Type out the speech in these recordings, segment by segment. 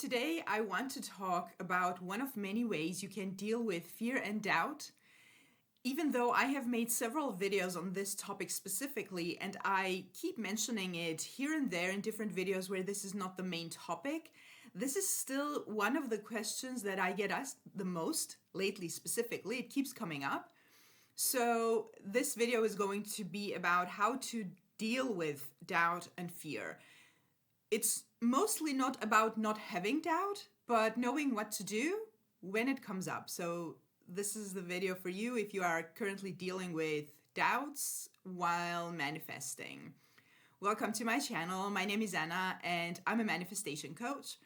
Today, I want to talk about one of many ways you can deal with fear and doubt. Even though I have made several videos on this topic specifically, and I keep mentioning it here and there in different videos where this is not the main topic, this is still one of the questions that I get asked the most lately specifically. It keeps coming up. So this video is going to be about how to deal with doubt and fear. It's mostly not about not having doubt, but knowing what to do when it comes up. So this is the video for you if you are currently dealing with doubts while manifesting. Welcome to my channel. My name is Anna and I'm a manifestation coach.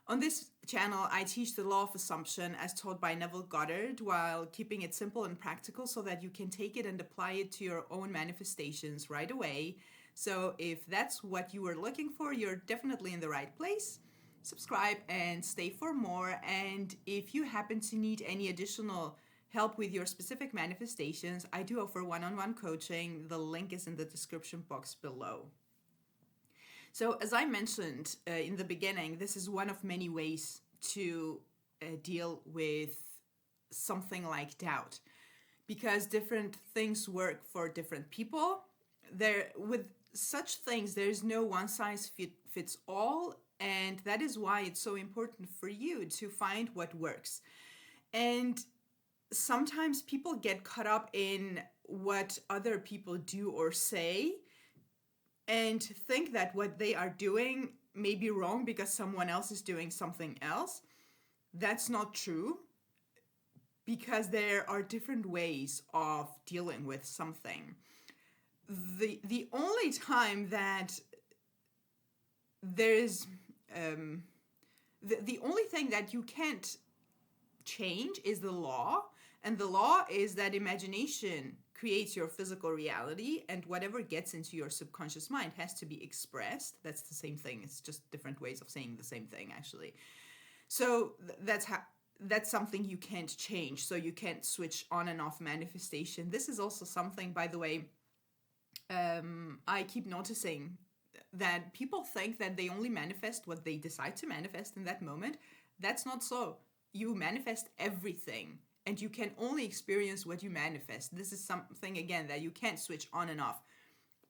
On this channel, I teach the law of assumption as taught by Neville Goddard while keeping it simple and practical so that you can take it and apply it to your own manifestations right away. So if that's what you were looking for, you're definitely in the right place. Subscribe and stay for more. And if you happen to need any additional help with your specific manifestations, I do offer one-on-one coaching. The link is in the description box below. So as I mentioned in the beginning, this is one of many ways to deal with something like doubt, because different things work for different people. With such things, there's no one size fits all, and that is why it's so important for you to find what works. And sometimes people get caught up in what other people do or say and think that what they are doing may be wrong because someone else is doing something else. That's not true, because there are different ways of dealing with something. The only time that there's the only thing that you can't change is the law, and the law is that imagination creates your physical reality, and whatever gets into your subconscious mind has to be expressed. That's the same thing. It's just different ways of saying the same thing, actually. So that's something you can't change. So you can't switch on and off manifestation. This is also something, by the way, I keep noticing that people think that they only manifest what they decide to manifest in that moment. That's not so. You manifest everything, and you can only experience what you manifest. This is something, again, that you can't switch on and off.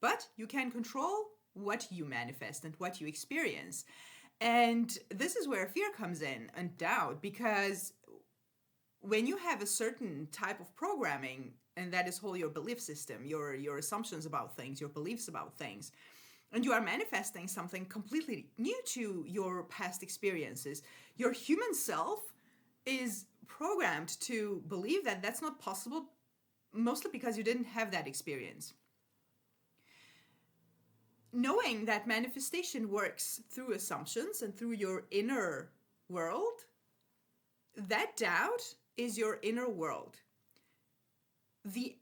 But you can control what you manifest and what you experience. And this is where fear comes in, and doubt, because when you have a certain type of programming, and that is whole your belief system, your assumptions about things, your beliefs about things, and you are manifesting something completely new to your past experiences, your human self is programmed to believe that that's not possible, mostly because you didn't have that experience. Knowing that manifestation works through assumptions and through your inner world, that doubt is your inner world. The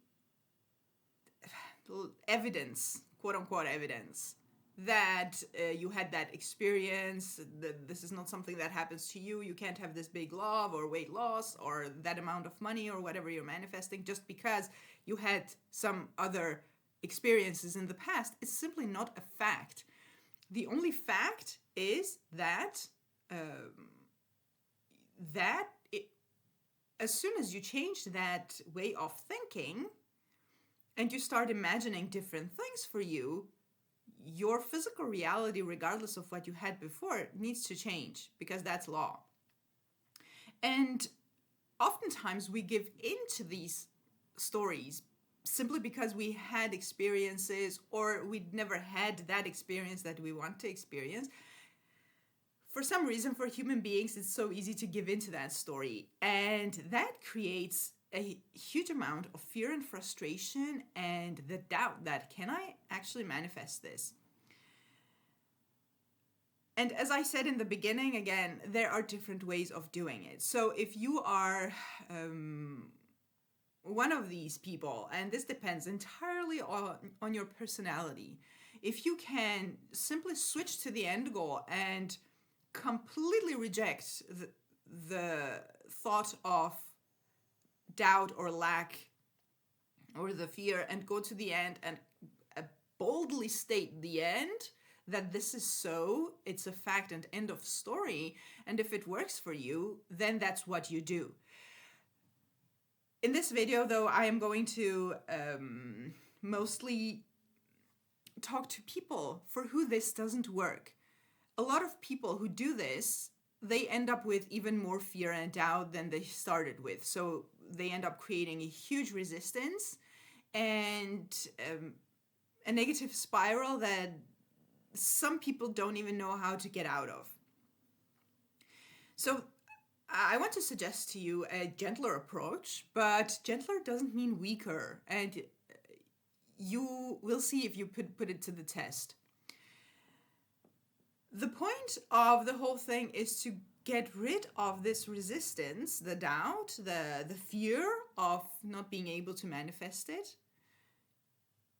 evidence, quote unquote evidence, that you had that experience, that this is not something that happens to you, you can't have this big love or weight loss or that amount of money or whatever you're manifesting just because you had some other experiences in the past. It's simply not a fact. The only fact is that as soon as you change that way of thinking and you start imagining different things for you, your physical reality, regardless of what you had before, needs to change, because that's law. And oftentimes we give in to these stories simply because we had experiences, or we'd never had that experience that we want to experience. For some reason, for human beings, it's so easy to give into that story. And that creates a huge amount of fear and frustration and the doubt that, can I actually manifest this? And as I said in the beginning, again, there are different ways of doing it. So if you are one of these people, and this depends entirely on your personality, if you can simply switch to the end goal and completely reject the thought of doubt or lack or the fear and go to the end and boldly state the end, that this is so, it's a fact and end of story. And if it works for you, then that's what you do. In this video, though, I am going to mostly talk to people for who this doesn't work. A lot of people who do this, they end up with even more fear and doubt than they started with. So they end up creating a huge resistance and a negative spiral that some people don't even know how to get out of. So I want to suggest to you a gentler approach, but gentler doesn't mean weaker, and you will see if you put it to the test. The point of the whole thing is to get rid of this resistance, the doubt, the fear of not being able to manifest it,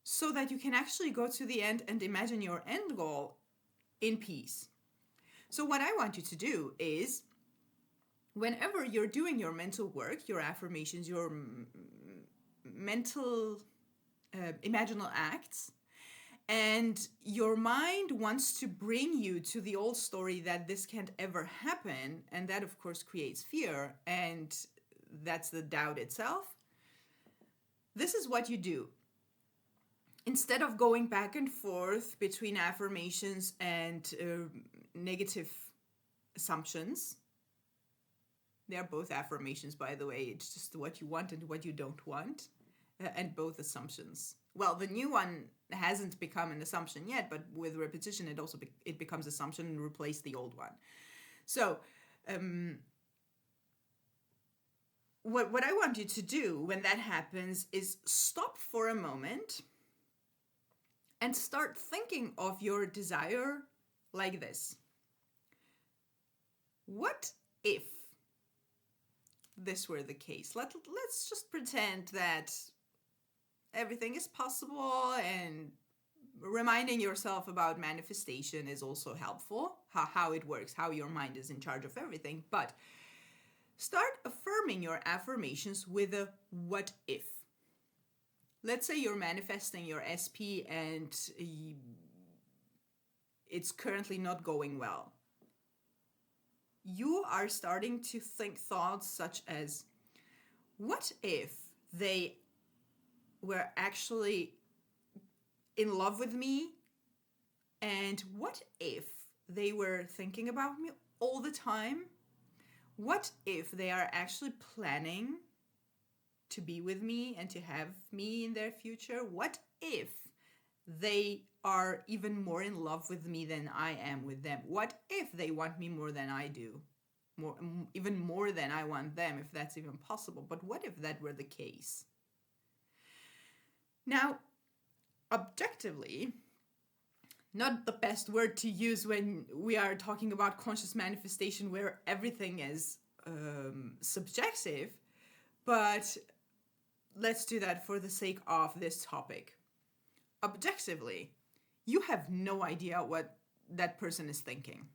so that you can actually go to the end and imagine your end goal in peace. So what I want you to do is, whenever you're doing your mental work, your affirmations, your mental imaginal acts, and your mind wants to bring you to the old story that this can't ever happen, and that of course creates fear, and that's the doubt itself. This is what you do. Instead of going back and forth between affirmations and negative assumptions, they are both affirmations, by the way. It's just what you want and what you don't want, and both assumptions. Well, the new one hasn't become an assumption yet, but with repetition, it becomes assumption and replace the old one. So, what I want you to do when that happens is stop for a moment and start thinking of your desire like this. What if this were the case? Let's just pretend that everything is possible, and reminding yourself about manifestation is also helpful, how it works, how your mind is in charge of everything. But start affirming your affirmations with a what if. Let's say you're manifesting your SP and it's currently not going well. You are starting to think thoughts such as, what if they were actually in love with me? And what if they were thinking about me all the time? What if they are actually planning to be with me and to have me in their future? What if they are even more in love with me than I am with them? What if they want me more than I do? Even more than I want them, if that's even possible. But what if that were the case? Now, objectively, not the best word to use when we are talking about conscious manifestation where everything is subjective, but let's do that for the sake of this topic. Objectively, you have no idea what that person is thinking.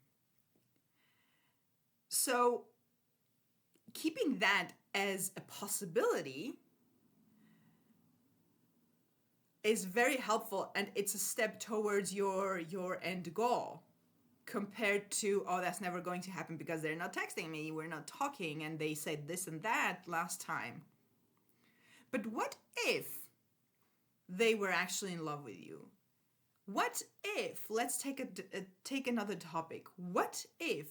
So, keeping that as a possibility is very helpful, and it's a step towards your end goal, compared to, oh, that's never going to happen because they're not texting me, we're not talking, and they said this and that last time. But what if they were actually in love with you? What if, let's take another topic. What if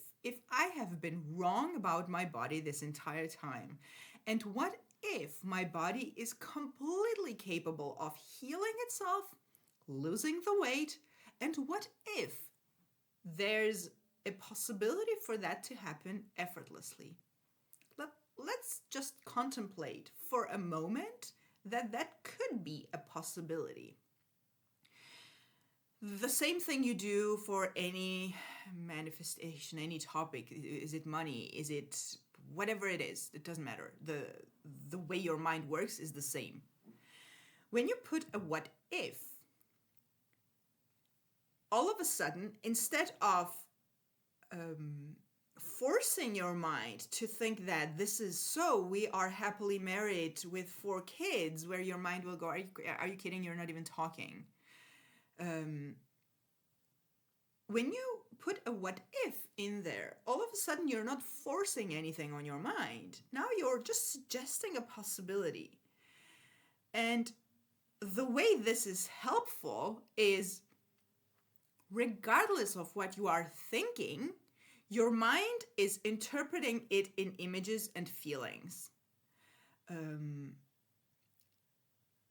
I have been wrong about my body this entire time? And what if my body is completely capable of healing itself, losing the weight? And what if there's a possibility for that to happen effortlessly? Let's just contemplate for a moment that could be a possibility. The same thing you do for any manifestation, any topic. Is it money? Is it whatever it is? It doesn't matter. The way your mind works is the same. When you put a what if, all of a sudden, instead of forcing your mind to think that this is so, we are happily married with 4 kids, where your mind will go, are you kidding? You're not even talking. when you put a what if in there, all of a sudden you're not forcing anything on your mind. Now you're just suggesting a possibility. And the way this is helpful is, regardless of what you are thinking, your mind is interpreting it in images and feelings.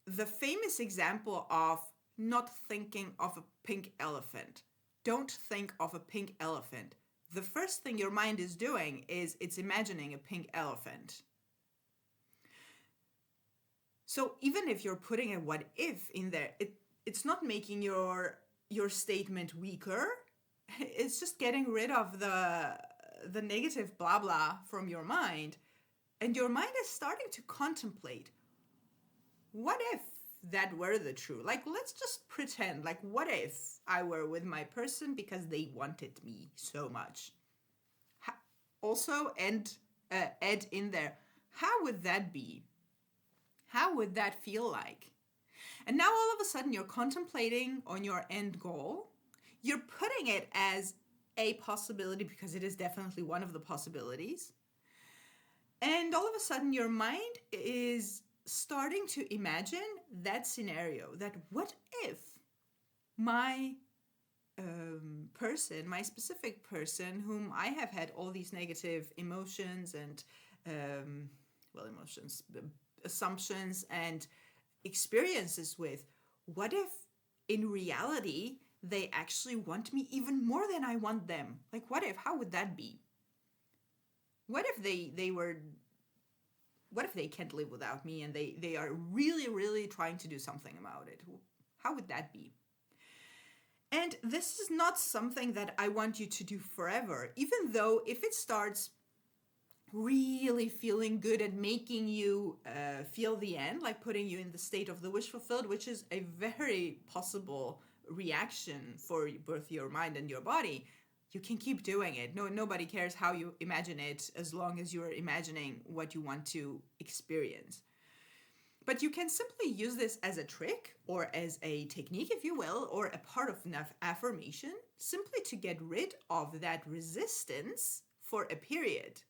The famous example of not thinking of a pink elephant. Don't think of a pink elephant. The first thing your mind is doing is it's imagining a pink elephant. So even if you're putting a what if in there, it's not making your statement weaker. It's just getting rid of the negative blah blah from your mind. And your mind is starting to contemplate, what if that were the true? Like, let's just pretend, like, what if I were with my person because they wanted me so much? Also, add in there, how would that be? How would that feel like? And now all of a sudden you're contemplating on your end goal. You're putting it as a possibility because it is definitely one of the possibilities. And all of a sudden your mind is starting to imagine that scenario, that what if my person, my specific person whom I have had all these negative emotions and assumptions and experiences with, what if in reality they actually want me even more than I want them? Like, what if? How would that be? What if what if they can't live without me and they are really, really trying to do something about it? How would that be? And this is not something that I want you to do forever, even though if it starts really feeling good and making you feel the end, like putting you in the state of the wish fulfilled, which is a very possible reaction for both your mind and your body, you can keep doing it. Nobody cares how you imagine it as long as you're imagining what you want to experience. But you can simply use this as a trick or as a technique, if you will, or a part of an affirmation, simply to get rid of that resistance for a period.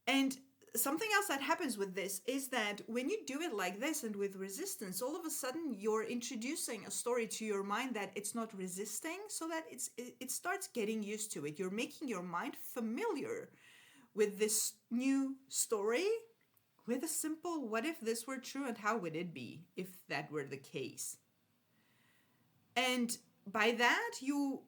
And something else that happens with this is that when you do it like this and with resistance, all of a sudden you're introducing a story to your mind that it's not resisting, so that it starts getting used to it. You're making your mind familiar with this new story, with a simple, what if this were true and how would it be if that were the case? And by that you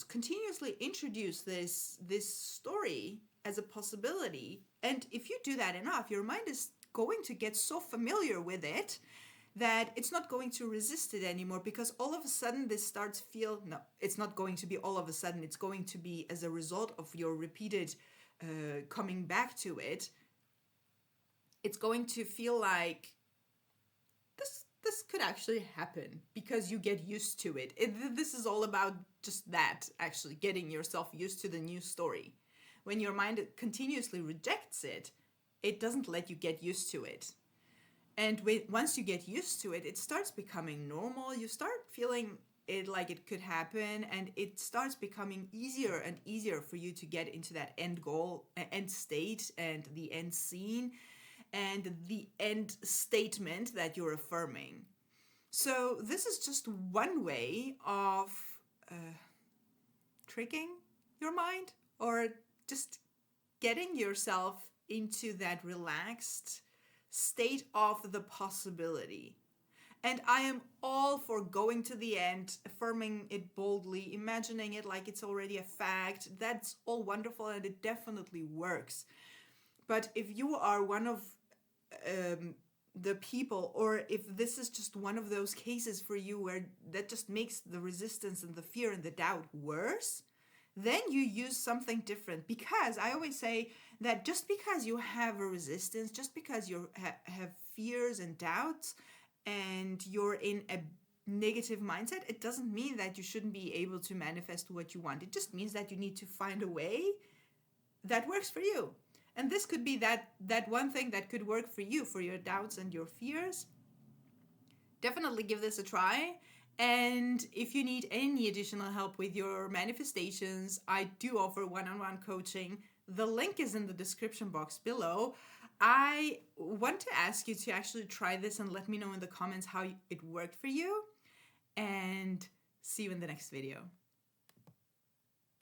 continuously introduce this story as a possibility. And if you do that enough, your mind is going to get so familiar with it that it's not going to resist it anymore, because all of a sudden this starts it's not going to be all of a sudden, it's going to be as a result of your repeated coming back to it. It's going to feel like this could actually happen because you get used to it. This is all about just that, actually getting yourself used to the new story. When your mind continuously rejects it, it doesn't let you get used to it. And once you get used to it, it starts becoming normal. You start feeling it like it could happen, and it starts becoming easier and easier for you to get into that end goal, end state, and the end scene, and the end statement that you're affirming. So this is just one way of tricking your mind, or just getting yourself into that relaxed state of the possibility. And I am all for going to the end, affirming it boldly, imagining it like it's already a fact. That's all wonderful and it definitely works. But if you are one of the people, or if this is just one of those cases for you where that just makes the resistance and the fear and the doubt worse, then you use something different. Because I always say that just because you have a resistance, just because you have fears and doubts and you're in a negative mindset, it doesn't mean that you shouldn't be able to manifest what you want. It just means that you need to find a way that works for you. And this could be that one thing that could work for you, for your doubts and your fears. Definitely give this a try. And if you need any additional help with your manifestations, I do offer one-on-one coaching. The link is in the description box below. I want to ask you to actually try this and let me know in the comments how it worked for you. And see you in the next video.